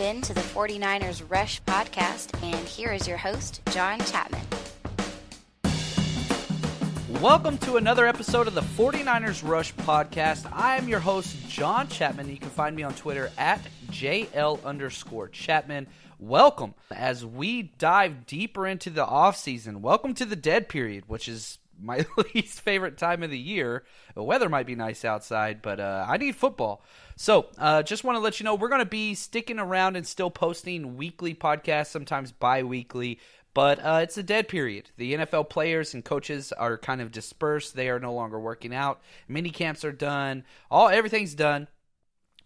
in to the 49ers Rush podcast, and here is your host, John Chapman. Welcome to another episode of the 49ers Rush podcast. I am your host, John Chapman. You can find me on Twitter at JL_Chapman. Welcome as we dive deeper into the offseason. Welcome to the dead period, which is my least favorite time of the year. The weather might be nice outside, but I need football. So just want to let you know we're going to be sticking around and still posting weekly podcasts, sometimes bi-weekly. But it's a dead period. The NFL players and coaches are kind of dispersed. They are no longer working out. Mini camps are done. Everything's done.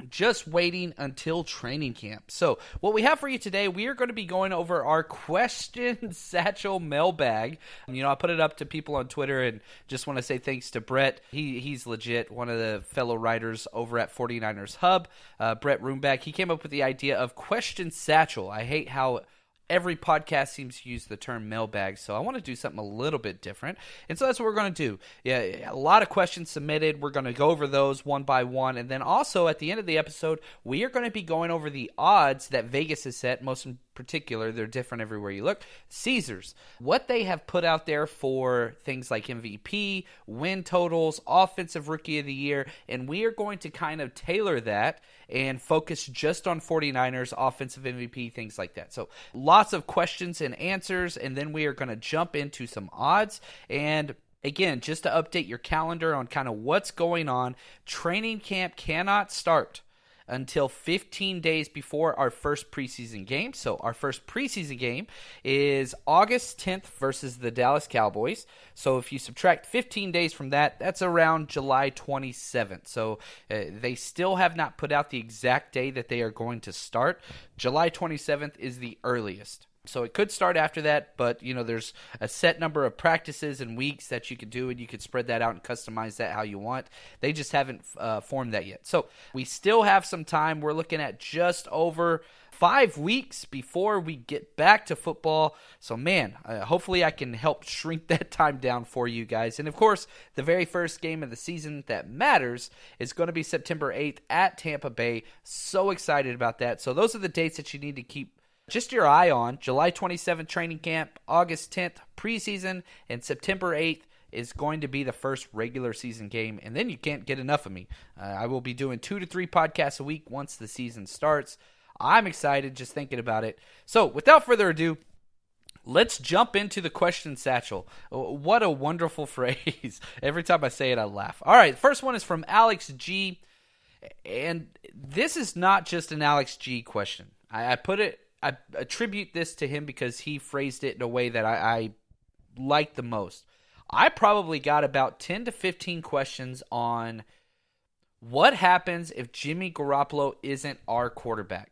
Just waiting until training camp. So what we have for you today, we are going to be going over our Question Satchel mailbag. I put it up to people on Twitter and just want to say thanks to Brett. He's legit, one of the fellow writers over at 49ers Hub. Brett Roomback, he came up with the idea of Question Satchel. I hate how every podcast seems to use the term mailbag, so I want to do something a little bit different. And so that's what we're going to do. Yeah, a lot of questions submitted. We're going to go over those one by one. And then also at the end of the episode, we are going to be going over the odds that Vegas has set, most in particular, they're different everywhere you look. Caesars, what they have put out there for things like MVP, win totals, offensive rookie of the year, and we are going to kind of tailor that and focus just on 49ers, offensive MVP, things like that. So lots of questions and answers, and then we are going to jump into some odds. And again, just to update your calendar on kind of what's going on, training camp cannot start until 15 days before our first preseason game. So our first preseason game is August 10th versus the Dallas Cowboys. So if you subtract 15 days from that, that's around July 27th. So they still have not put out the exact day that they are going to start. July 27th is the earliest. So it could start after that, but there's a set number of practices and weeks that you could do, and you could spread that out and customize that how you want. They just haven't formed that yet. So we still have some time. We're looking at just over 5 weeks before we get back to football. So man, hopefully I can help shrink that time down for you guys. And of course, the very first game of the season that matters is going to be September 8th at Tampa Bay. So excited about that. So those are the dates that you need to keep just your eye on. July 27th training camp, August 10th preseason, and September 8th is going to be the first regular season game, and then you can't get enough of me. I will be doing 2 to 3 podcasts a week once the season starts. I'm excited just thinking about it. So without further ado, let's jump into the Question Satchel. What a wonderful phrase. Every time I say it, I laugh. All right, the first one is from Alex G, and this is not just an Alex G question. I attribute this to him because he phrased it in a way that I like the most. I probably got about 10 to 15 questions on what happens if Jimmy Garoppolo isn't our quarterback.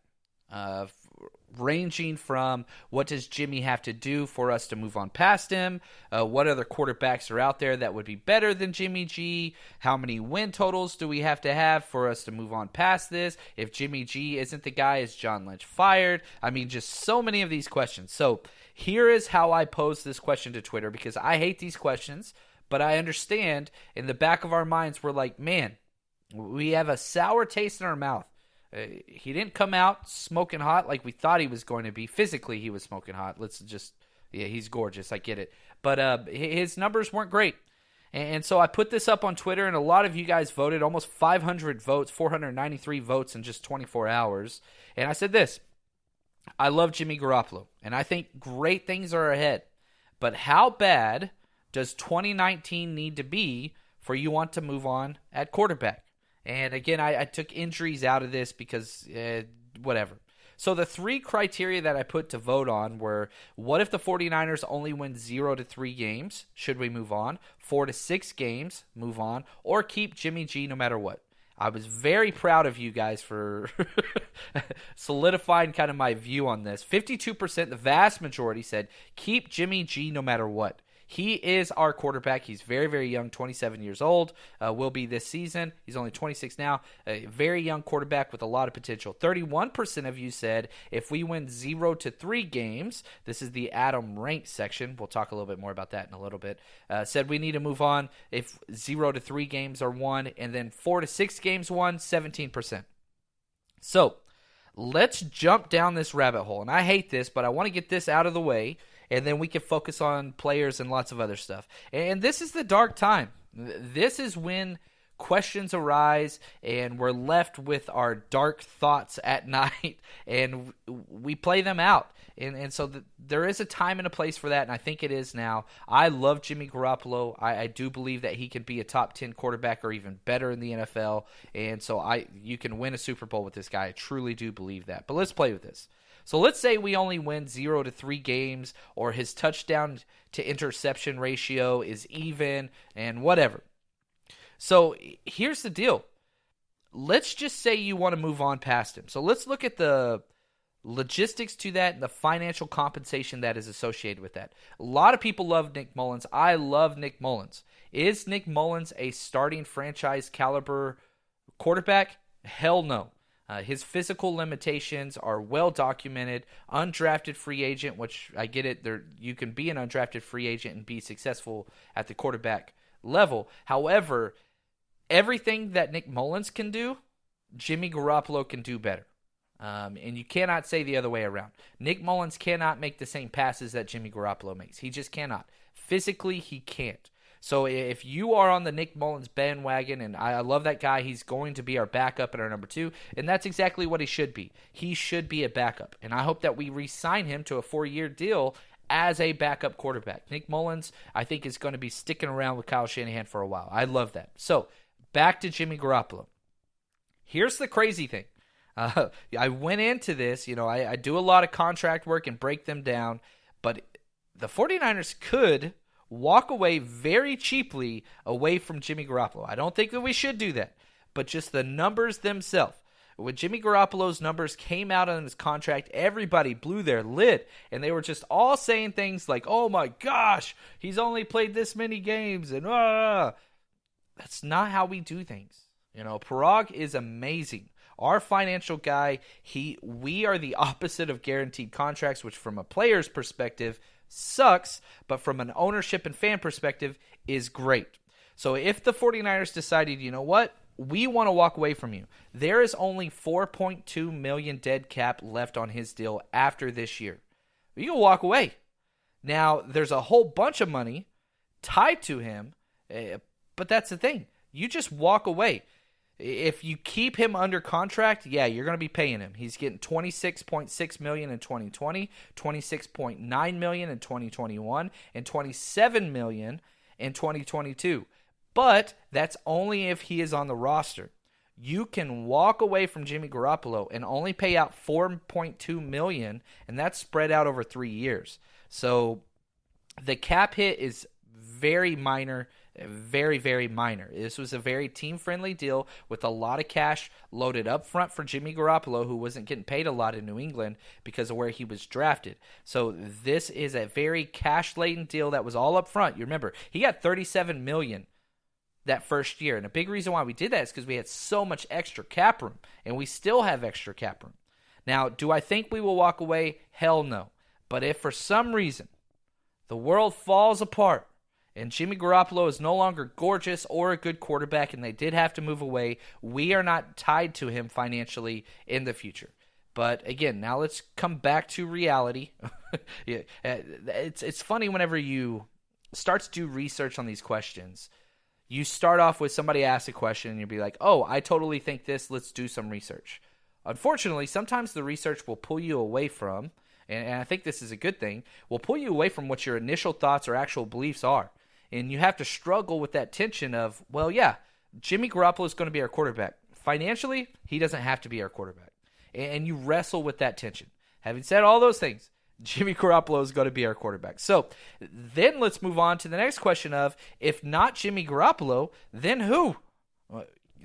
Ranging from what does Jimmy have to do for us to move on past him? What other quarterbacks are out there that would be better than Jimmy G? How many win totals do we have to have for us to move on past this? If Jimmy G isn't the guy, is John Lynch fired? I mean, just so many of these questions. So here is how I pose this question to Twitter, because I hate these questions, but I understand in the back of our minds, we're like, man, we have a sour taste in our mouth. He didn't come out smoking hot like we thought he was going to be. Physically, he was smoking hot. He's gorgeous. I get it. But his numbers weren't great. And so I put this up on Twitter, and a lot of you guys voted, almost 500 votes, 493 votes in just 24 hours. And I said this: I love Jimmy Garoppolo, and I think great things are ahead. But how bad does 2019 need to be for you want to move on at quarterback? And again, I took injuries out of this because whatever. So the 3 criteria that I put to vote on were, what if the 49ers only win 0 to 3 games? Should we move on? 4 to 6 games, move on. Or keep Jimmy G no matter what. I was very proud of you guys for solidifying kind of my view on this. 52%, the vast majority, said keep Jimmy G no matter what. He is our quarterback. He's very, very young, 27 years old, will be this season. He's only 26 now. A very young quarterback with a lot of potential. 31% of you said if we win 0 to 3 games, this is the Adam Rank section. We'll talk a little bit more about that in a little bit. Said we need to move on if 0 to 3 games are won, and then 4 to 6 games won, 17%. So let's jump down this rabbit hole. And I hate this, but I want to get this out of the way, and then we can focus on players and lots of other stuff. And this is the dark time. This is when questions arise, and we're left with our dark thoughts at night, and we play them out. And so there is a time and a place for that, and I think it is now. I love Jimmy Garoppolo. I do believe that he could be a top 10 quarterback or even better in the NFL, and so you can win a Super Bowl with this guy. I truly do believe that. But let's play with this. So let's say we only win 0-3 games, or his touchdown to interception ratio is even, and whatever. So here's the deal. Let's just say you want to move on past him. So let's look at the logistics to that and the financial compensation that is associated with that. A lot of people love Nick Mullins. I love Nick Mullins. Is Nick Mullins a starting franchise caliber quarterback? Hell no. His physical limitations are well documented. Undrafted free agent, which I get it. You can be an undrafted free agent and be successful at the quarterback level. However, everything that Nick Mullins can do, Jimmy Garoppolo can do better. And you cannot say the other way around. Nick Mullins cannot make the same passes that Jimmy Garoppolo makes. He just cannot. Physically, he can't. So if you are on the Nick Mullins bandwagon, and I love that guy, he's going to be our backup and our number 2, and that's exactly what he should be. He should be a backup, and I hope that we re-sign him to a 4-year deal as a backup quarterback. Nick Mullins, I think, is going to be sticking around with Kyle Shanahan for a while. I love that. So back to Jimmy Garoppolo. Here's the crazy thing. I went into this, I do a lot of contract work and break them down, but the 49ers could walk away very cheaply away from Jimmy Garoppolo. I don't think that we should do that, but just the numbers themselves. When Jimmy Garoppolo's numbers came out on his contract, everybody blew their lid, and they were just all saying things like, oh my gosh, he's only played this many games, and That's not how we do things. Parag is amazing. Our financial guy, we are the opposite of guaranteed contracts, which from a player's perspective sucks, but from an ownership and fan perspective is great. So if the 49ers decided, you know what, we want to walk away from you, there is only $4.2 million dead cap left on his deal after this year. You can walk away. Now, there's a whole bunch of money tied to him, but that's the thing. You just walk away. If you keep him under contract, yeah, you're going to be paying him. He's getting $26.6 million in 2020, $26.9 million in 2021, and $27 million in 2022. But that's only if he is on the roster. You can walk away from Jimmy Garoppolo and only pay out $4.2 million, and that's spread out over 3 years. So the cap hit is very minor. Very, very minor. This was a very team-friendly deal with a lot of cash loaded up front for Jimmy Garoppolo, who wasn't getting paid a lot in New England because of where he was drafted. So this is a very cash-laden deal that was all up front. You remember, he got $37 million that first year, and a big reason why we did that is because we had so much extra cap room, and we still have extra cap room. Now, do I think we will walk away? Hell no. But if for some reason the world falls apart, and Jimmy Garoppolo is no longer gorgeous or a good quarterback, and they did have to move away, we are not tied to him financially in the future. But again, now let's come back to reality. It's funny whenever you start to do research on these questions. You start off with somebody asks a question, and you'll be like, oh, I totally think this. Let's do some research. Unfortunately, sometimes the research will pull you away from, and I think this is a good thing, will pull you away from what your initial thoughts or actual beliefs are. And you have to struggle with that tension of, well, yeah, Jimmy Garoppolo is going to be our quarterback. Financially, he doesn't have to be our quarterback. And you wrestle with that tension. Having said all those things, Jimmy Garoppolo is going to be our quarterback. So then let's move on to the next question of, if not Jimmy Garoppolo, then who?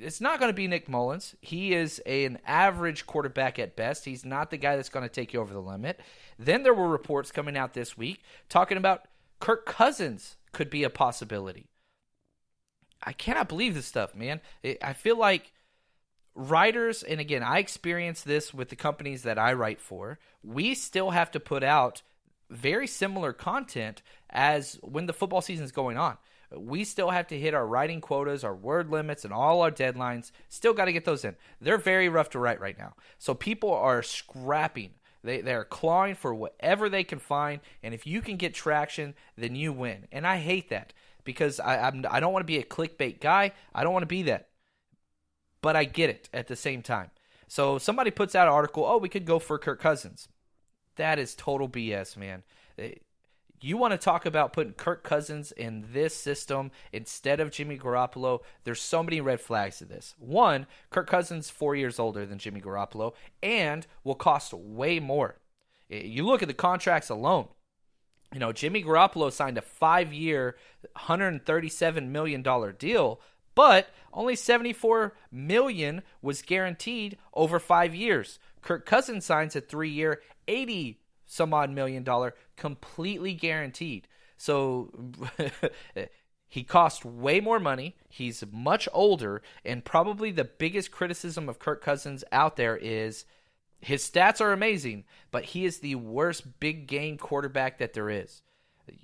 It's not going to be Nick Mullins. He is an average quarterback at best. He's not the guy that's going to take you over the limit. Then there were reports coming out this week talking about Kirk Cousins could be a possibility. I cannot believe this stuff, man. I feel like writers, and again, I experience this with the companies that I write for, we still have to put out very similar content as when the football season is going on. We still have to hit our writing quotas, our word limits, and all our deadlines. Still got to get those in. They're very rough to write right now. So people are scrapping. They're clawing for whatever they can find, and if you can get traction, then you win. And I hate that because I don't want to be a clickbait guy. I don't want to be that. But I get it at the same time. So somebody puts out an article, oh, we could go for Kirk Cousins. That is total BS, man. You want to talk about putting Kirk Cousins in this system instead of Jimmy Garoppolo, there's so many red flags to this. One, Kirk Cousins 4 years older than Jimmy Garoppolo and will cost way more. You look at the contracts alone. You know, Jimmy Garoppolo signed a 5-year, $137 million deal, but only $74 million was guaranteed over 5 years. Kirk Cousins signs a 3-year, $80-some-odd million, completely guaranteed. So he costs way more money. He's much older, and probably the biggest criticism of Kirk Cousins out there is his stats are amazing, but he is the worst big game quarterback that there is.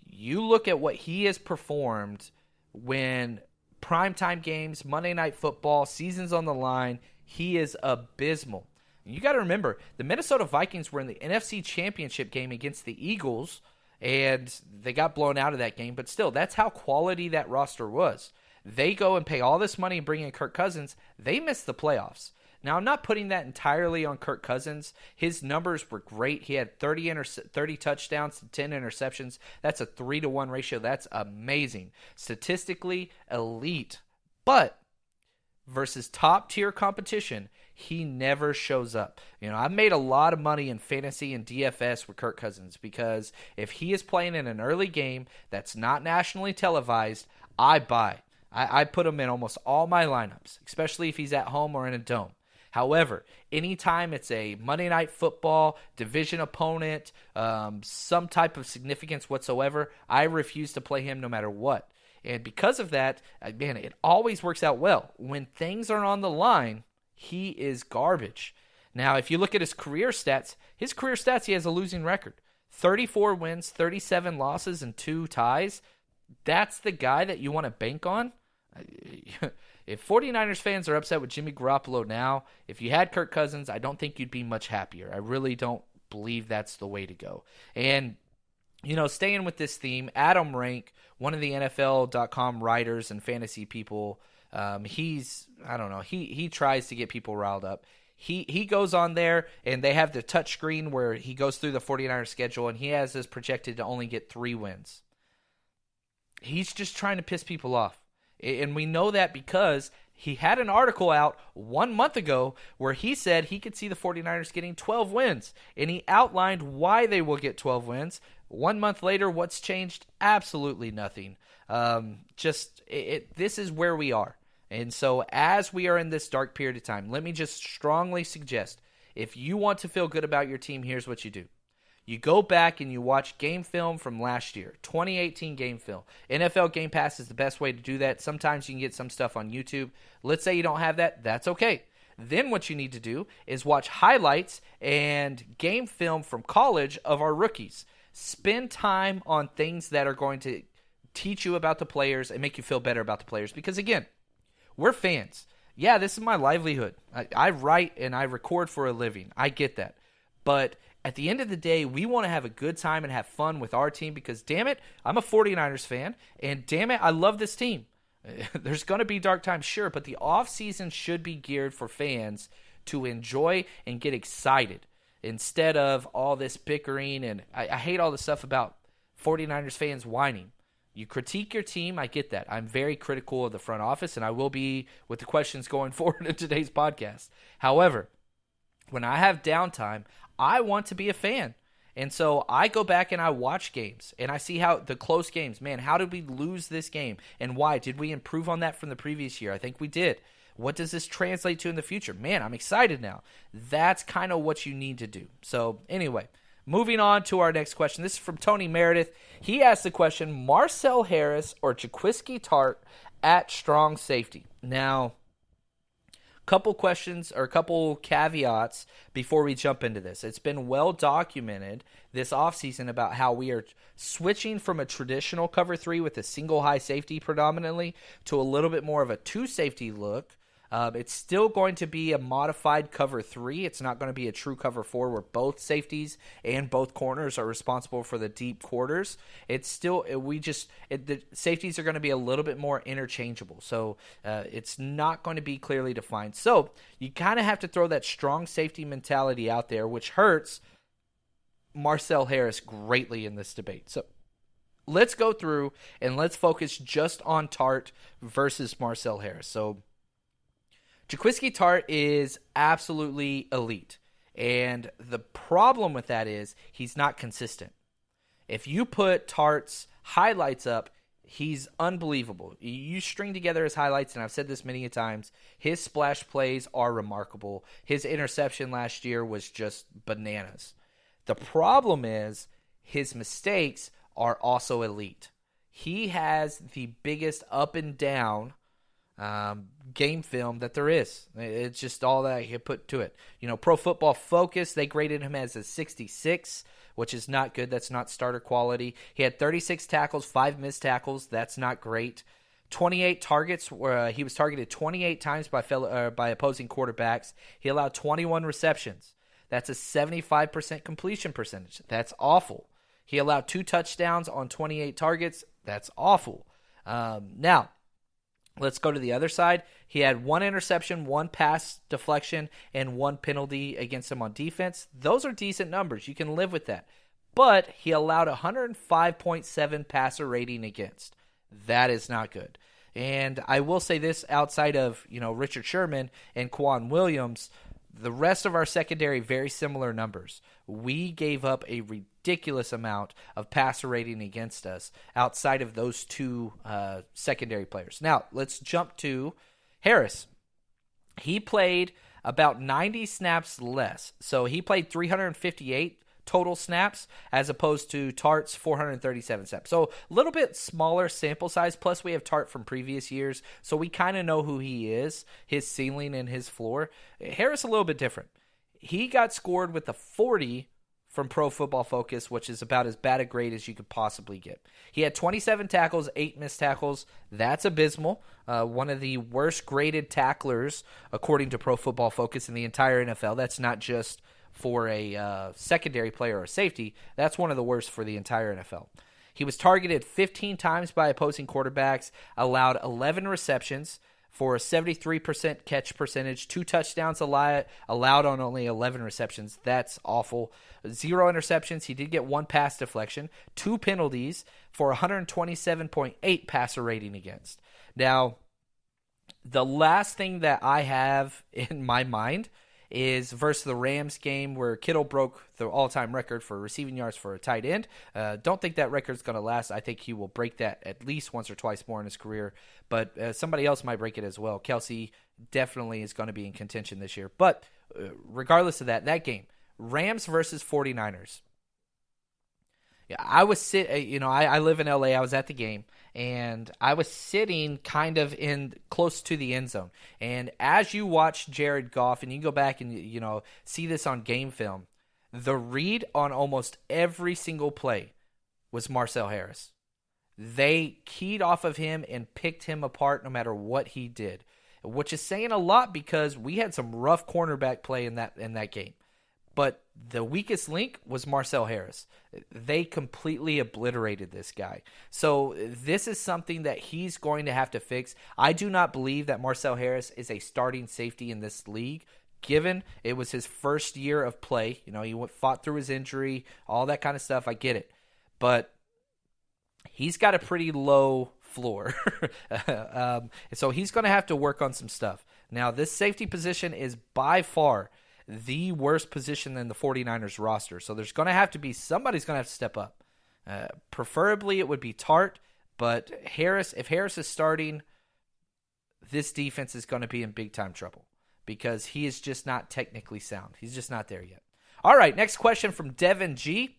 You look at what he has performed when primetime games, Monday Night Football, seasons on the line, he is abysmal. You got to remember, the Minnesota Vikings were in the NFC Championship game against the Eagles, and they got blown out of that game. But still, that's how quality that roster was. They go and pay all this money and bring in Kirk Cousins. They missed the playoffs. Now, I'm not putting that entirely on Kirk Cousins. His numbers were great. He had 30 touchdowns to 10 interceptions. That's a 3-to-1 ratio. That's amazing. Statistically, elite. But versus top-tier competition, he never shows up. You know, I've made a lot of money in fantasy and DFS with Kirk Cousins because if he is playing in an early game that's not nationally televised, I buy. I put him in almost all my lineups, especially if he's at home or in a dome. However, anytime it's a Monday Night Football, division opponent, some type of significance whatsoever, I refuse to play him no matter what. And because of that, man, it always works out well. When things are on the line, he is garbage. Now, if you look at his career stats, he has a losing record. 34 wins, 37 losses, and 2 ties. That's the guy that you want to bank on? If 49ers fans are upset with Jimmy Garoppolo now, if you had Kirk Cousins, I don't think you'd be much happier. I really don't believe that's the way to go. And, you know, staying with this theme, Adam Rank, one of the NFL.com writers and fantasy people, he tries to get people riled up. He goes on there, and they have the touch screen where he goes through the 49ers schedule, and he has this projected to only get 3 wins. He's just trying to piss people off. And we know that because he had an article out 1 month ago where he said he could see the 49ers getting 12 wins. And he outlined why they will get 12 wins. 1 month later, what's changed? Absolutely nothing. This is where we are. And so as we are in this dark period of time, let me just strongly suggest, if you want to feel good about your team, here's what you do. You go back and you watch game film from last year, 2018 game film. NFL Game Pass is the best way to do that. Sometimes you can get some stuff on YouTube. Let's say you don't have that. That's okay. Then what you need to do is watch highlights and game film from college of our rookies. Spend time on things that are going to teach you about the players and make you feel better about the players. Because, again, we're fans. Yeah, this is my livelihood. I write and I record for a living. I get that. But at the end of the day, we want to have a good time and have fun with our team because, damn it, I'm a 49ers fan, and damn it, I love this team. There's going to be dark times, sure, but the offseason should be geared for fans to enjoy and get excited instead of all this bickering, and I hate all the stuff about 49ers fans whining. You critique your team, I get that. I'm very critical of the front office, and I will be with the questions going forward in today's podcast. However, when I have downtime, I want to be a fan. And so I go back and I watch games and I see how the close games, man, how did we lose this game and why? Did we improve on that from the previous year? I think we did. What does this translate to in the future? Man, I'm excited now. That's kind of what you need to do. So anyway, moving on to our next question. This is from Tony Meredith. He asked the question, Marcel Harris or Jaquiski Tartt at strong safety? Now, Couple questions or a couple caveats before we jump into this. It's been well documented this offseason about how we are switching from a traditional cover 3 with a single high safety predominantly to a little bit more of a 2 safety look. It's still going to be a modified cover 3. It's not going to be a true cover 4 where both safeties and both corners are responsible for the deep quarters. It's still the safeties are going to be a little bit more interchangeable. So it's not going to be clearly defined. So you kind of have to throw that strong safety mentality out there, which hurts Marcel Harris greatly in this debate. So let's go through and let's focus just on Tart versus Marcel Harris. So Jaquiski Tartt is absolutely elite. And the problem with that is he's not consistent. If you put Tartt's highlights up, he's unbelievable. You string together his highlights, and I've said this many times, his splash plays are remarkable. His interception last year was just bananas. The problem is his mistakes are also elite. He has the biggest up and down game film that there is. It's just all that I can put to it. Pro Football Focus, they graded him as a 66, which is not good. That's not starter quality. He had 36 tackles, 5 missed tackles. That's not great. 28 targets, where he was targeted 28 times by opposing quarterbacks. He allowed 21 receptions. That's a 75% completion percentage. That's awful. He allowed 2 touchdowns on 28 targets. That's awful. Now, let's go to the other side. He had 1 interception, 1 pass deflection, and 1 penalty against him on defense. Those are decent numbers. You can live with that. But he allowed 105.7 passer rating against. That is not good. And I will say this, outside of Richard Sherman and Quan Williams, the rest of our secondary, very similar numbers. We gave up a ridiculous amount of passer rating against us outside of those 2 secondary players. Now, let's jump to Harris. He played about 90 snaps less. So he played 358 total snaps as opposed to Tartt's 437 snaps. So a little bit smaller sample size, plus we have Tartt from previous years, so we kind of know who he is, his ceiling and his floor. Harris a little bit different. He got scored with a 40 from Pro Football Focus, which is about as bad a grade as you could possibly get. He had 27 tackles, 8 missed tackles. That's abysmal. One of the worst graded tacklers, according to Pro Football Focus, in the entire NFL. That's not just for a secondary player or safety. That's one of the worst for the entire NFL. He was targeted 15 times by opposing quarterbacks, allowed 11 receptions for a 73% catch percentage, 2 touchdowns allowed on only 11 receptions. That's awful. 0 interceptions. He did get 1 pass deflection, 2 penalties for 127.8 passer rating against. Now, the last thing that I have in my mind is versus the Rams game where Kittle broke the all-time record for receiving yards for a tight end. Don't think that record's going to last. I think he will break that at least once or twice more in his career, but somebody else might break it as well. Kelsey definitely is going to be in contention this year. But regardless of that game, Rams versus 49ers. Yeah, I live in LA. I was at the game, and I was sitting kind of in close to the end zone. And as you watch Jared Goff, and you go back and see this on game film, the read on almost every single play was Marcel Harris. They keyed off of him and picked him apart no matter what he did, which is saying a lot because we had some rough cornerback play in that game. But the weakest link was Marcel Harris. They completely obliterated this guy. So this is something that he's going to have to fix. I do not believe that Marcel Harris is a starting safety in this league, given it was his first year of play. He fought through his injury, all that kind of stuff. I get it. But he's got a pretty low floor. So he's going to have to work on some stuff. Now, this safety position is by far the worst position in the 49ers roster. So there's going to have to be somebody's going to have to step up. Preferably it would be Tartt, but if Harris is starting, this defense is going to be in big time trouble because he is just not technically sound. He's just not there yet. All right, next question from Devin G.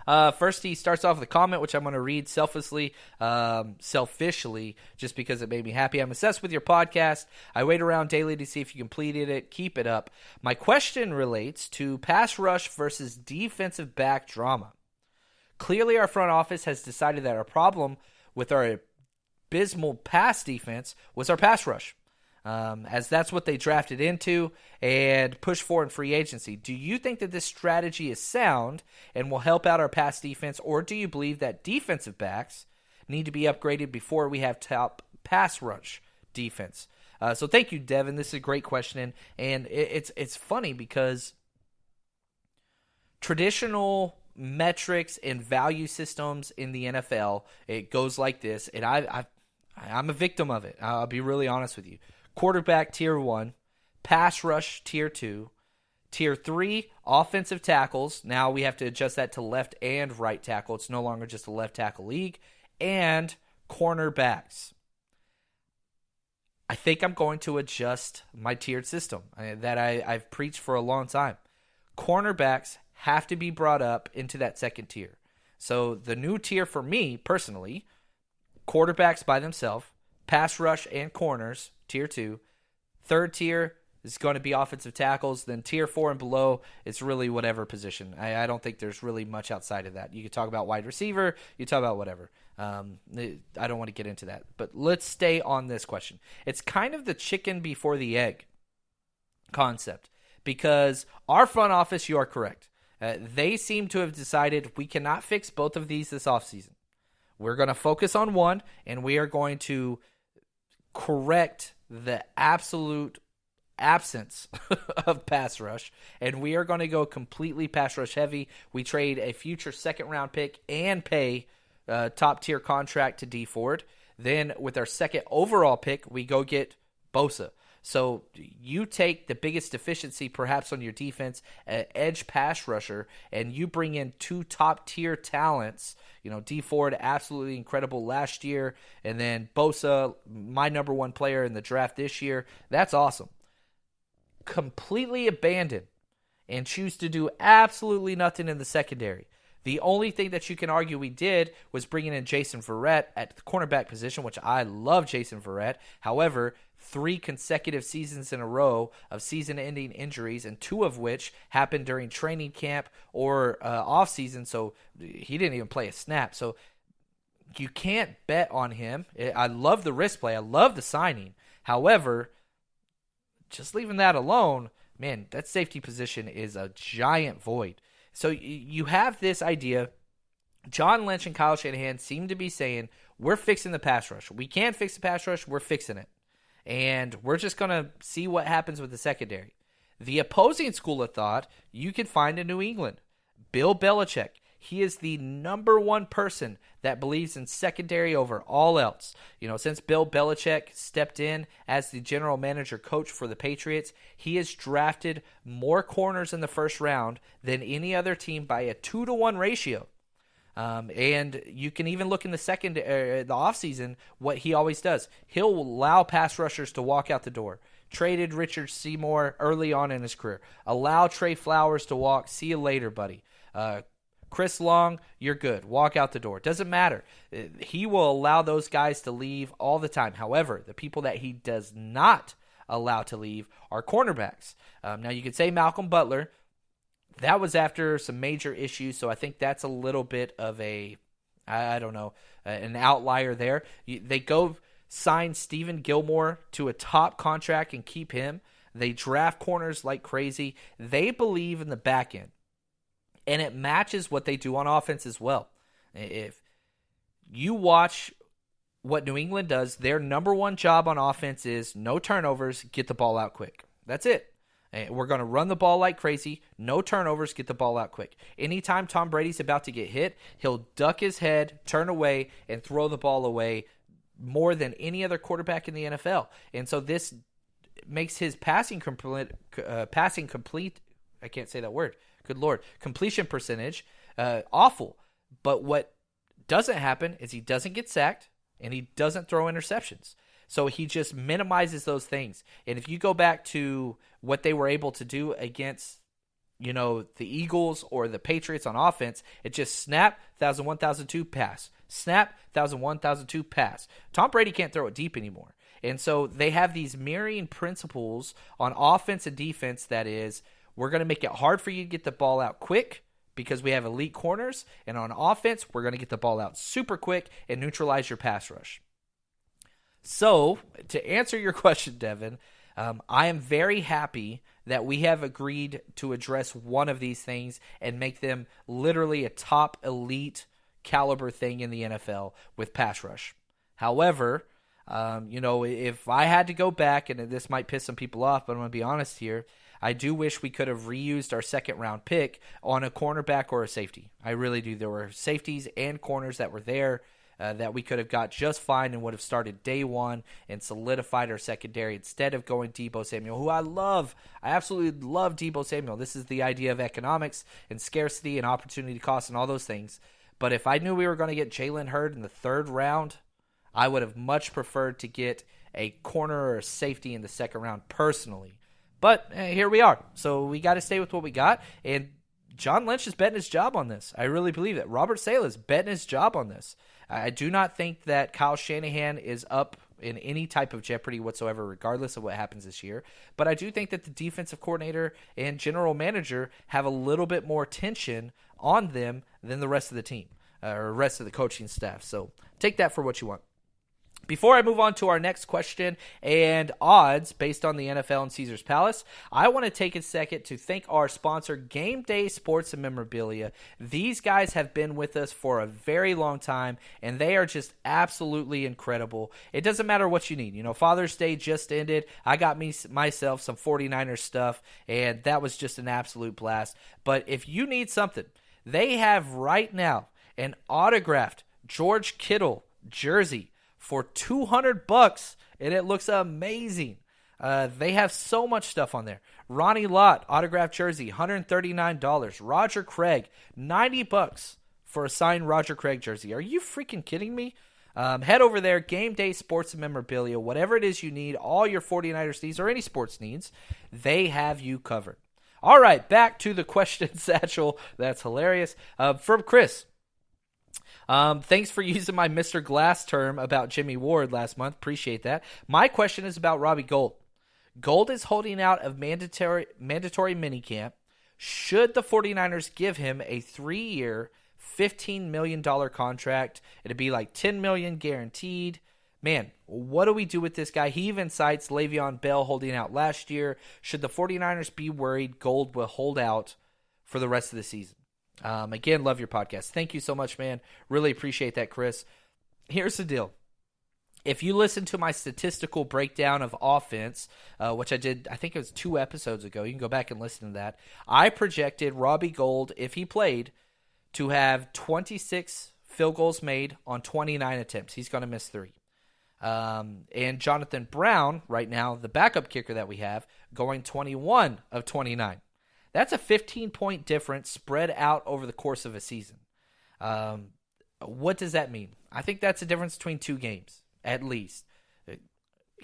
First, he starts off with a comment, which I'm going to read selfishly, just because it made me happy. I'm obsessed with your podcast. I wait around daily to see if you completed it. Keep it up. My question relates to pass rush versus defensive back drama. Clearly, our front office has decided that our problem with our abysmal pass defense was our pass rush. As that's what they drafted into and pushed for in free agency. Do you think that this strategy is sound and will help out our pass defense, or do you believe that defensive backs need to be upgraded before we have top pass rush defense? So thank you, Devin. This is a great question, and it's funny because traditional metrics and value systems in the NFL, it goes like this, and I'm a victim of it. I'll be really honest with you. Quarterback, tier 1. Pass rush, tier 2. Tier 3, offensive tackles. Now we have to adjust that to left and right tackle. It's no longer just a left tackle league. And cornerbacks. I think I'm going to adjust my tiered system that I've preached for a long time. Cornerbacks have to be brought up into that second tier. So the new tier for me, personally, quarterbacks by themselves, pass rush and corners, tier 2. Third tier is going to be offensive tackles. Then tier 4 and below, it's really whatever position. I don't think there's really much outside of that. You could talk about wide receiver. You talk about whatever. I don't want to get into that. But let's stay on this question. It's kind of the chicken before the egg concept. Because our front office, you are correct. They seem to have decided we cannot fix both of these this offseason. We're going to focus on one, and we are going to correct the absolute absence of pass rush, and we are going to go completely pass rush heavy. We trade a future second-round pick and pay top-tier contract to D Ford. Then with our second overall pick, we go get Bosa. So you take the biggest deficiency perhaps on your defense, edge pass rusher, and you bring in two top-tier talents. D Ford, absolutely incredible last year, and then Bosa, my number one player in the draft this year. That's awesome. Completely abandon and choose to do absolutely nothing in the secondary. The only thing that you can argue we did was bringing in Jason Verrett at the cornerback position, which I love Jason Verrett. However, 3 consecutive seasons in a row of season-ending injuries, and 2 of which happened during training camp or off-season, so he didn't even play a snap. So you can't bet on him. I love the risk play. I love the signing. However, just leaving that alone, man, that safety position is a giant void. So you have this idea. John Lynch and Kyle Shanahan seem to be saying, we're fixing the pass rush. We can't fix the pass rush. We're fixing it. And we're just going to see what happens with the secondary. The opposing school of thought you can find in New England. Bill Belichick. He is the number one person that believes in secondary over all else. Since Bill Belichick stepped in as the general manager coach for the Patriots, he has drafted more corners in the first round than any other team by a 2-to-1 ratio. And you can even look in the offseason, what he always does. He'll allow pass rushers to walk out the door. Traded Richard Seymour early on in his career. Allow Trey Flowers to walk. See you later, buddy. Chris Long, you're good. Walk out the door. Doesn't matter. He will allow those guys to leave all the time. However, the people that he does not allow to leave are cornerbacks. Now, you could say Malcolm Butler. That was after some major issues, so I think that's a little bit of an outlier there. They go sign Stephen Gilmore to a top contract and keep him. They draft corners like crazy. They believe in the back end. And it matches what they do on offense as well. If you watch what New England does, their number one job on offense is no turnovers, get the ball out quick. That's it. We're going to run the ball like crazy, no turnovers, get the ball out quick. Anytime Tom Brady's about to get hit, he'll duck his head, turn away, and throw the ball away more than any other quarterback in the NFL. And so this makes his passing complete. I can't say that word. Good Lord. Completion percentage, awful. But what doesn't happen is he doesn't get sacked and he doesn't throw interceptions. So he just minimizes those things. And if you go back to what they were able to do against the Eagles or the Patriots on offense. It just snap, 1,001, 1,002, pass. Snap, 1,001, 1,002, pass. Tom Brady can't throw it deep anymore. And so they have these mirroring principles on offense and defense that is, we're going to make it hard for you to get the ball out quick because we have elite corners. And on offense, we're going to get the ball out super quick and neutralize your pass rush. So, to answer your question, Devin, I am very happy that we have agreed to address one of these things and make them literally a top elite caliber thing in the NFL with pass rush. However, if I had to go back, and this might piss some people off, but I'm going to be honest here, I do wish we could have reused our second-round pick on a cornerback or a safety. I really do. There were safeties and corners that were there that we could have got just fine and would have started day one and solidified our secondary instead of going Deebo Samuel, who I love. I absolutely love Deebo Samuel. This is the idea of economics and scarcity and opportunity cost and all those things. But if I knew we were going to get Jalen Hurd in the third round, I would have much preferred to get a corner or a safety in the second round personally. But here we are. So we got to stay with what we got. And John Lynch is betting his job on this. I really believe that. Robert Saleh is betting his job on this. I do not think that Kyle Shanahan is up in any type of jeopardy whatsoever, regardless of what happens this year. But I do think that the defensive coordinator and general manager have a little bit more tension on them than the rest of the team or rest of the coaching staff. So take that for what you want. Before I move on to our next question and odds based on the NFL and Caesars Palace, I want to take a second to thank our sponsor, Game Day Sports and Memorabilia. These guys have been with us for a very long time, and they are just absolutely incredible. It doesn't matter what you need. Father's Day just ended. I got myself some 49ers stuff, and that was just an absolute blast. But if you need something, they have right now an autographed George Kittle jersey for $200, and it looks amazing. They have so much stuff on there. Ronnie Lott, autographed jersey, $139. Roger Craig, $90 for a signed Roger Craig jersey. Are you freaking kidding me? Head over there, Game Day Sports and Memorabilia. Whatever it is you need, all your 49ers needs or any sports needs, they have you covered. All right, back to the question satchel. That's hilarious. From Chris. Thanks for using my Mr. Glass term about Jimmy Ward last month. Appreciate that. My question is about Robbie Gould. Gould is holding out of mandatory minicamp. Should the 49ers give him a 3-year, $15 million contract? It'd be like $10 million guaranteed. Man, what do we do with this guy? He even cites Le'Veon Bell holding out last year. Should the 49ers be worried Gould will hold out for the rest of the season? Again, love your podcast. Thank you so much, man. Really appreciate that, Chris. Here's the deal. If you listen to my statistical breakdown of offense, which I did, I think it was 2 episodes ago, you can go back and listen to that. I projected Robbie Gould, if he played, to have 26 field goals made on 29 attempts. He's going to miss 3. And Jonathan Brown, right now, the backup kicker that we have, going 21 of 29. That's a 15-point difference spread out over the course of a season. What does that mean? I think that's a difference between 2 games, at least.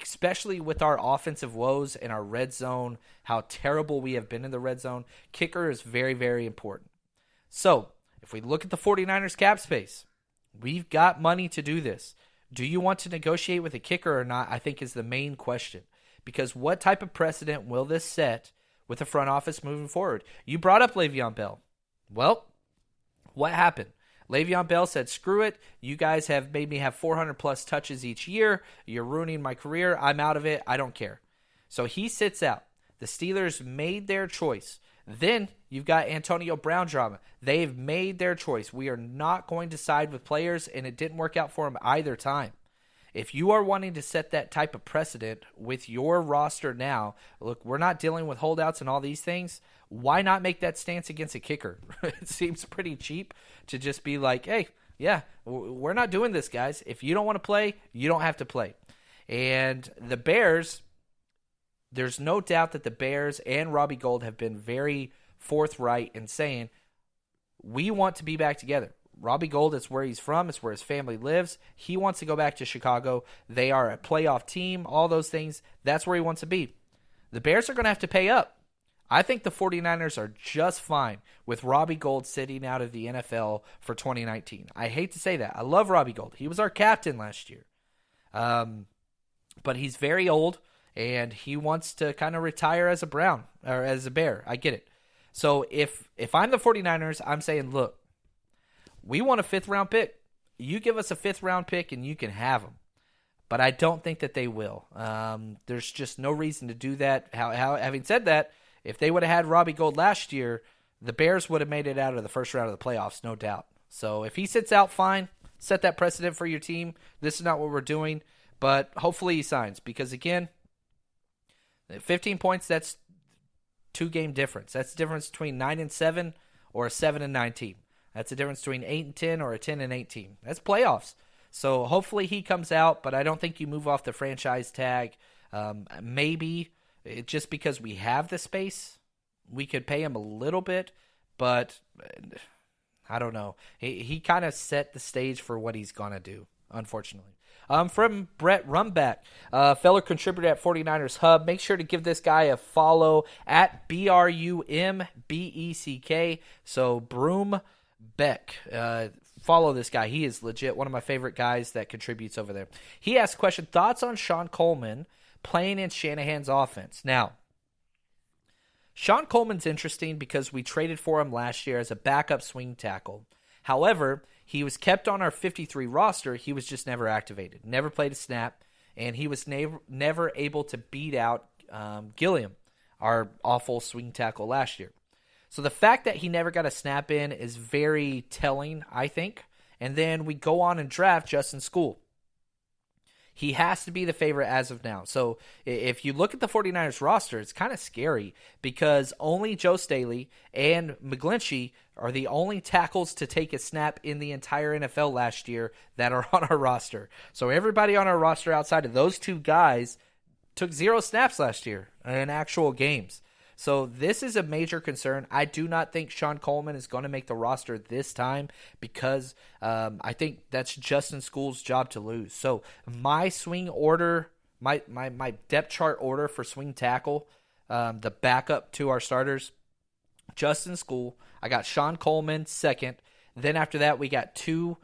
Especially with our offensive woes and our red zone, how terrible we have been in the red zone. Kicker is very, very important. So, if we look at the 49ers cap space, we've got money to do this. Do you want to negotiate with a kicker or not, I think is the main question. Because what type of precedent will this set with the front office moving forward? You brought up Le'Veon Bell. Well, what happened? Le'Veon Bell said, screw it. You guys have made me have 400-plus touches each year. You're ruining my career. I'm out of it. I don't care. So he sits out. The Steelers made their choice. Then you've got Antonio Brown drama. They've made their choice. We are not going to side with players, and it didn't work out for them either time. If you are wanting to set that type of precedent with your roster now, look, we're not dealing with holdouts and all these things. Why not make that stance against a kicker? It seems pretty cheap to just be like, hey, yeah, we're not doing this, guys. If you don't want to play, you don't have to play. And the Bears, there's no doubt that the Bears and Robbie Gould have been very forthright in saying, we want to be back together. Robbie Gould, it's where he's from. It's where his family lives. He wants to go back to Chicago. They are a playoff team, all those things. That's where he wants to be. The Bears are going to have to pay up. I think the 49ers are just fine with Robbie Gould sitting out of the NFL for 2019. I hate to say that. I love Robbie Gould. He was our captain last year. But he's very old, and he wants to kind of retire as a Brown or as a Bear. I get it. So if I'm the 49ers, I'm saying, look, we want a 5th-round pick. You give us a 5th-round pick, and you can have them. But I don't think that they will. There's just no reason to do that. Having said that, if they would have had Robbie Gould last year, the Bears would have made it out of the first round of the playoffs, no doubt. So if he sits out, fine. Set that precedent for your team. This is not what we're doing. But hopefully he signs because, again, 15 points, that's 2-game difference. That's the difference between 9-7 or a 7-9 team. That's the difference between 8-10 or a 10-8 team. That's playoffs. So hopefully he comes out, but I don't think you move off the franchise tag. Maybe just because we have the space, we could pay him a little bit, but I don't know. He kind of set the stage for what he's going to do, unfortunately. From Brett Rumback, fellow contributor at 49ers Hub. Make sure to give this guy a follow at BRUMBECK. So Broombeck. Follow this guy. He is legit one of my favorite guys that contributes over there. He asked a question, thoughts on Sean Coleman playing in Shanahan's offense. Now, Sean Coleman's interesting because we traded for him last year as a backup swing tackle. However, he was kept on our 53 roster. He was just never activated, never played a snap, and he was never able to beat out Gilliam, our awful swing tackle last year. So the fact that he never got a snap in is very telling, I think. And then we go on and draft Justin School. He has to be the favorite as of now. So if you look at the 49ers roster, it's kind of scary because only Joe Staley and McGlinchey are the only tackles to take a snap in the entire NFL last year that are on our roster. So everybody on our roster outside of those 2 guys took 0 snaps last year in actual games. So this is a major concern. I do not think Sean Coleman is going to make the roster this time because I think that's Justin School's job to lose. So my swing order, my depth chart order for swing tackle, the backup to our starters, Justin School. I got Sean Coleman second. Then after that, we got 2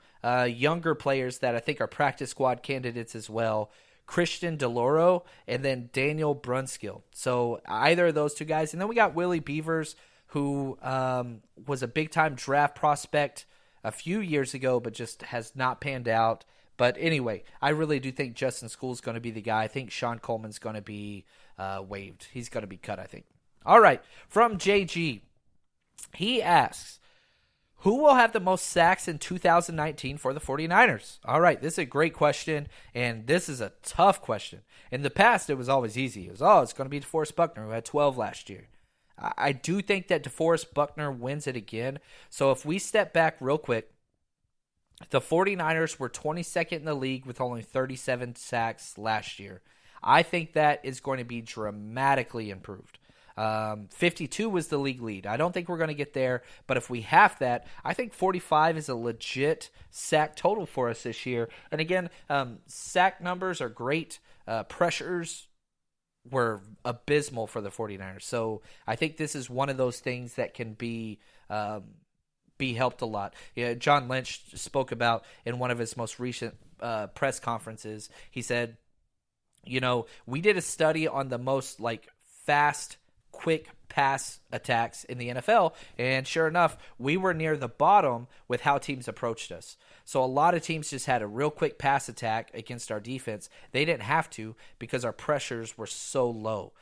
younger players that I think are practice squad candidates as well. Christian DeLauro, and then Daniel Brunskill. So either of those 2 guys. And then we got Willie Beavers, who was a big-time draft prospect a few years ago, but just has not panned out. But anyway, I really do think Justin School's going to be the guy. I think Sean Coleman's going to be waived. He's going to be cut, I think. All right, from JG. He asks, who will have the most sacks in 2019 for the 49ers? All right, this is a great question, and this is a tough question. In the past, it was always easy. It was, it's going to be DeForest Buckner, who had 12 last year. I do think that DeForest Buckner wins it again. So if we step back real quick, the 49ers were 22nd in the league with only 37 sacks last year. I think that is going to be dramatically improved. 52 was the league lead. I don't think we're going to get there, but if we have that, I think 45 is a legit sack total for us this year. And again, sack numbers are great. Pressures were abysmal for the 49ers. So I think this is one of those things that can be helped a lot. Yeah, John Lynch spoke about in one of his most recent press conferences. He said, we did a study on the most fast, quick pass attacks in the NFL, and sure enough, we were near the bottom with how teams approached us. So a lot of teams just had a real quick pass attack against our defense. They didn't have to because our pressures were so low.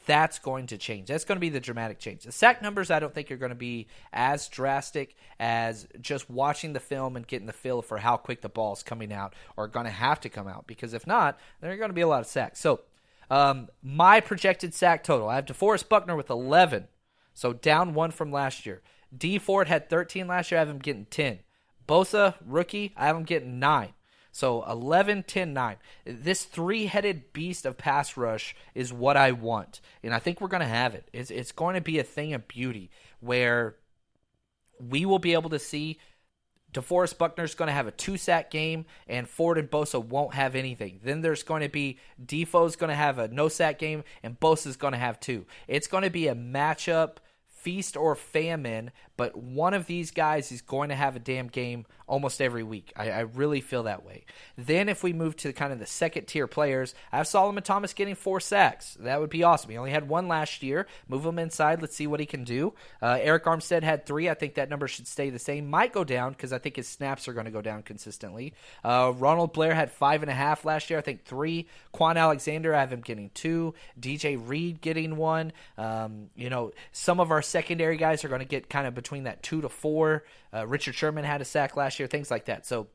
That's going to change. That's going to be the dramatic change. The sack numbers I don't think are going to be as drastic as just watching the film and getting the feel for how quick the ball is coming out or going to have to come out, because if not, there are going to be a lot of sacks. So my projected sack total, I have DeForest Buckner with 11, so down 1 from last year. D Ford had 13 last year. I have him getting 10. Bosa, rookie, I have him getting 9. So 11, 10, 9. This 3-headed beast of pass rush is what I want, and I think we're going to have it. It's going to be a thing of beauty where we will be able to see DeForest Buckner's going to have a 2-sack game, and Ford and Bosa won't have anything. Then there's going to be Defoe's going to have a no-sack game, and Bosa's going to have 2. It's going to be a matchup, feast or famine, but one of these guys is going to have a damn game almost every week. I really feel that way. Then if we move to kind of the second-tier players, I have Solomon Thomas getting 4 sacks. That would be awesome. He only had 1 last year. Move him inside. Let's see what he can do. Eric Armstead had 3. I think that number should stay the same. Might go down because I think his snaps are going to go down consistently. Ronald Blair had 5.5 last year. I think 3. Quan Alexander, I have him getting 2. DJ Reed getting 1. Some of our secondary guys are going to get kind of between that 2 to 4. Richard Sherman had a sack last year, things like that. So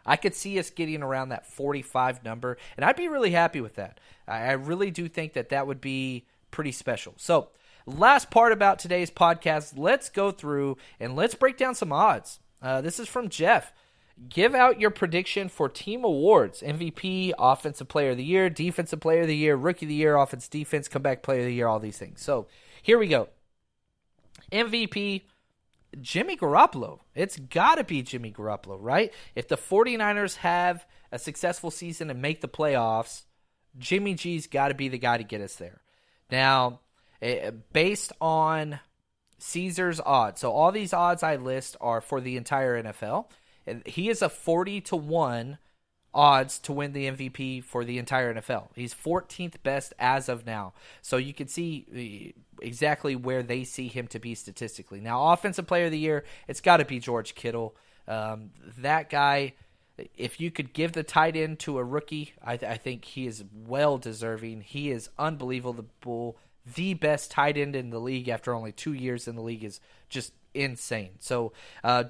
I could see us getting around that 45 number, and I'd be really happy with that. I really do think that would be pretty special. So last part about today's podcast, let's go through and let's break down some odds. This is from Jeff. Give out your prediction for team awards: MVP, Offensive Player of the Year, Defensive Player of the Year, Rookie of the Year, Offense, Defense, Comeback Player of the Year, all these things. So here we go. MVP, Jimmy Garoppolo. It's got to be Jimmy Garoppolo, right? If the 49ers have a successful season and make the playoffs, Jimmy G's got to be the guy to get us there. Now, based on Caesar's odds, so all these odds I list are for the entire NFL. He is a 40-1 odds to win the MVP for the entire NFL. He's 14th best as of now. So you can see exactly where they see him to be statistically. Now, Offensive Player of the Year, it's got to be George Kittle. That guy, if you could give the tight end to a rookie, I think he is well deserving. He is unbelievable. The best tight end in the league after only 2 years in the league is just insane. So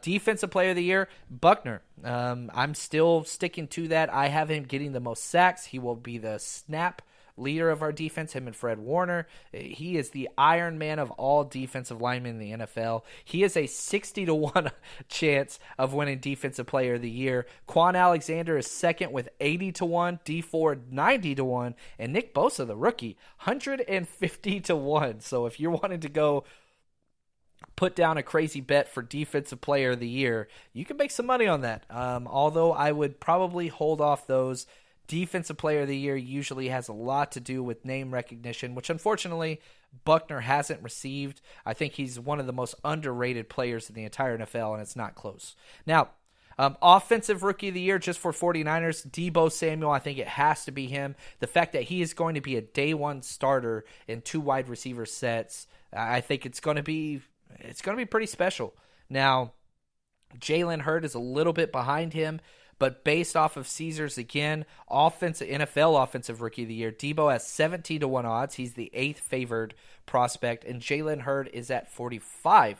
Defensive Player of the Year, Buckner. I'm still sticking to that. I have him getting the most sacks. He will be the snap leader of our defense, him and Fred Warner. He is the Iron Man of all defensive linemen in the NFL. He is a 60-1 chance of winning Defensive Player of the Year. Quan Alexander is second with 80-1, D Ford 90-1, and Nick Bosa, the rookie, 150-1. So if you're wanting to go put down a crazy bet for Defensive Player of the Year, you can make some money on that. Although I would probably hold off those. Defensive Player of the Year usually has a lot to do with name recognition, which unfortunately Buckner hasn't received. I think he's one of the most underrated players in the entire NFL, and it's not close. Now, Offensive Rookie of the Year, just for 49ers, Deebo Samuel, I think it has to be him. The fact that he is going to be a day one starter in 2 wide receiver sets, I think it's going to be pretty special. Now, Jalen Hurd is a little bit behind him, but based off of Caesars again, NFL Offensive Rookie of the Year, Deebo has 70-1 odds. He's the 8th favored prospect, and Jalen Hurd is at 45-1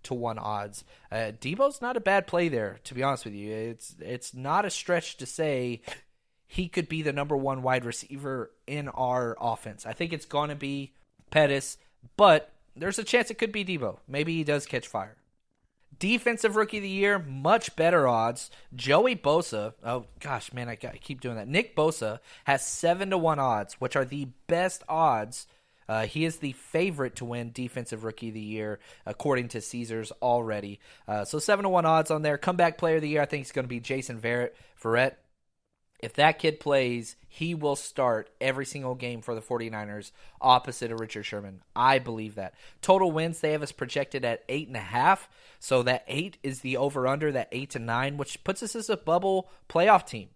odds. Deebo's not a bad play there, to be honest with you. It's not a stretch to say he could be the number 1 wide receiver in our offense. I think it's going to be Pettis, but there's a chance it could be Deebo. Maybe he does catch fire. Defensive Rookie of the Year, much better odds. Joey Bosa, oh gosh, man, I keep doing that. Nick Bosa has 7-1 odds, which are the best odds. He is the favorite to win Defensive Rookie of the Year, according to Caesars already. So 7-1 odds on there. Comeback Player of the Year, I think it's going to be Jason Verrett. If that kid plays, he will start every single game for the 49ers opposite of Richard Sherman. I believe that. Total wins, they have us projected at 8.5. So that 8 is the over-under, that 8-9, which puts us as a bubble playoff team.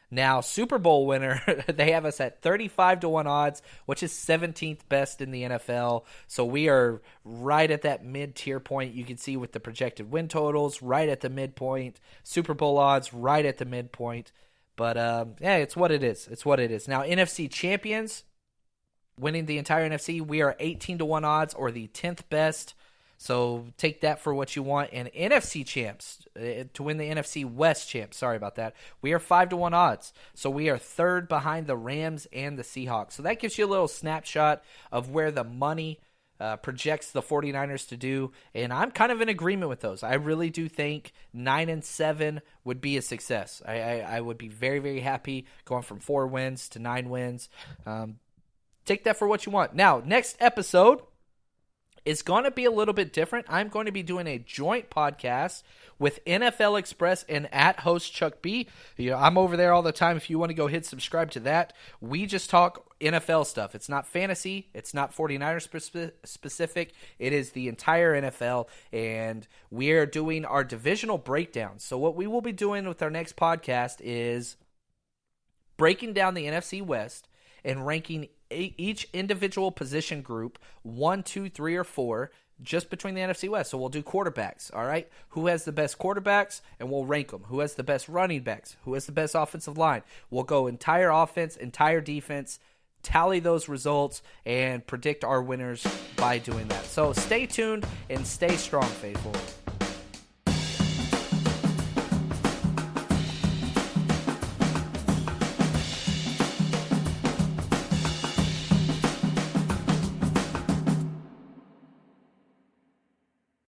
Now, Super Bowl winner, they have us at 35-1 odds, which is 17th best in the NFL. So we are right at that mid-tier point. You can see with the projected win totals, right at the midpoint. Super Bowl odds, right at the midpoint. But, yeah, it's what it is. It's what it is. Now, NFC champions, winning the entire NFC, we are 18-1 odds, or the 10th best. So take that for what you want. And NFC champs, to win the NFC West champs, sorry about that, we are 5-1 odds. So we are 3rd behind the Rams and the Seahawks. So that gives you a little snapshot of where the money projects the 49ers to do. And I'm kind of in agreement with those. I really do think 9-7 would be a success. I would be very, very happy going from 4 wins to 9 wins. Take that for what you want. Now, next episode is going to be a little bit different. I'm going to be doing a joint podcast with NFL Express and at host Chuck B. I'm over there all the time. If you want to go hit subscribe to that, we just talk NFL stuff. It's not fantasy. It's not 49ers specific. It is the entire NFL, and we are doing our divisional breakdown. So what we will be doing with our next podcast is breaking down the NFC West and ranking each individual position group 1, 2, 3, or 4 just between the NFC West. So we'll do quarterbacks, all right? Who has the best quarterbacks, and we'll rank them. Who has the best running backs? Who has the best offensive line? We'll go entire offense, entire defense, tally those results, and predict our winners by doing that. So stay tuned and stay strong, faithful.